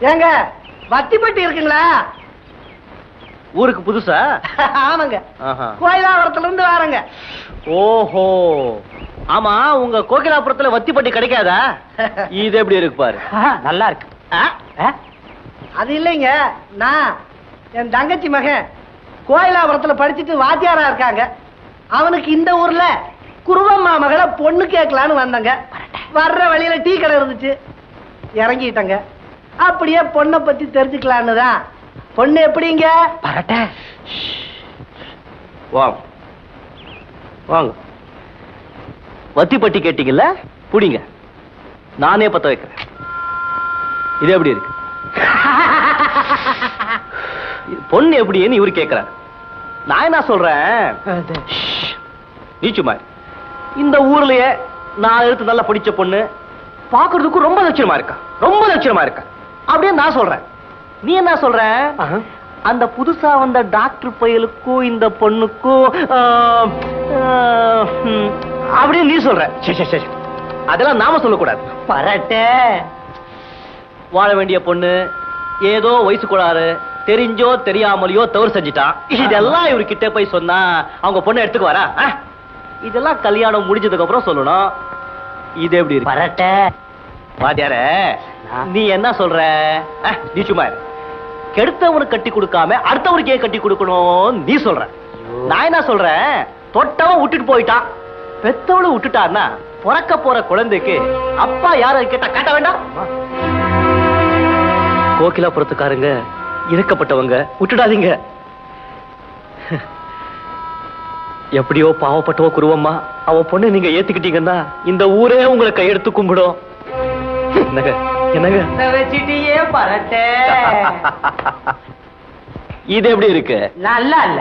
ஏங்க வத்திப்பட்டி இருக்குங்களா? ஊருக்கு புதுசா? ஆமாங்க, கோயிலாபுரத்துல இருந்து வரங்க. ஓஹோ, ஆமா, உங்க கோகிலாபுரத்துல வத்திப்பட்டி கிடைக்காதா? இது எப்படி இருக்கு பாரு, நல்லா இருக்கு. அது இல்லைங்க, நான் என் தங்கச்சி மகன் கோயிலாபுரத்துல படிச்சுட்டு வாத்தியாரா இருக்காங்க. அவனுக்கு இந்த ஊர்ல குருவம்மா மகளை பொண்ணு கேட்கலான்னு வந்தங்க. வர்ற வழியில டீ கடை இருந்துச்சு, இறங்கிட்டங்க. அப்படியே பொண்ணை பத்தி தெரிஞ்சுக்கலான்னு தான். பொண்ணு எப்படிங்க? வாங்க வாங்க. வத்திப்பட்டி கேட்டீங்கல்ல, புடிங்க, நானே பத்த வைக்கிறேன். இது எப்படி இருக்கு? பொண்ணு எப்படின்னு இவரு கேட்கிறாரு. நான் என்ன சொல்றேன், நீ சும்மா. இந்த ஊர்லயே நான் எடுத்து நல்லா படிச்ச பொண்ணு பாக்குறதுக்கு ரொம்ப லட்சணமா இருக்கா, ரொம்ப லட்சணமா இருக்கா அப்படியே நான் சொல்றேன். நீ என்ன சொல்ற? அந்த புதுசா வந்த டாக்டர் பையலுக்கும் இந்த பொண்ணுக்கும் அப்படியே நீ சொல்ற. அதெல்லாம் நாம சொல்லக்கூடாது. பரட்டே, வாழ வேண்டிய பொண்ணு ஏதோ வயசு கோளாறு, தெரிஞ்சோ தெரியாமலையோ தவறு செஞ்சுட்டான். இதெல்லாம் இவர்கிட்ட போய் சொன்னா அவங்க பொண்ணை எடுத்துக்கு வரா? இதெல்லாம் கல்யாணம் முடிஞ்சதுக்கு அப்புறம் சொல்லணும். இது எப்படி இருக்கு? பரட்டே வாத்தியார, நீ என்ன சொல்ற? நீ சும்மா கெடுத்தவனுக்கு கட்டி கொடுக்காம அடுத்தவனுக்கு ஏன் கட்டி கொடுக்கணும் நீ சொல்ற. நான் என்ன சொல்றேன், தொட்டவன் விட்டுட்டு போயிட்டான், பெத்தவளும் விட்டுட்டான்னா பிறக்க போற குழந்தைக்கு அப்பா யார கேட்டா காட்ட வேண்டாம்? கோகிலாபுரத்துக்காரங்க இறக்கப்பட்டவங்க, விட்டுடாதீங்க. எப்படியோ பாவப்பட்டவோ குருவம்மா, அவன் பொண்ணு நீங்க ஏத்துக்கிட்டீங்கன்னா இந்த ஊரே உங்களை கையெடுத்து கும்பிடும். என்னங்க என்னங்க வச்சிட்டியே பரட்டே. இது எப்படி இருக்கு? நல்லா இல்ல.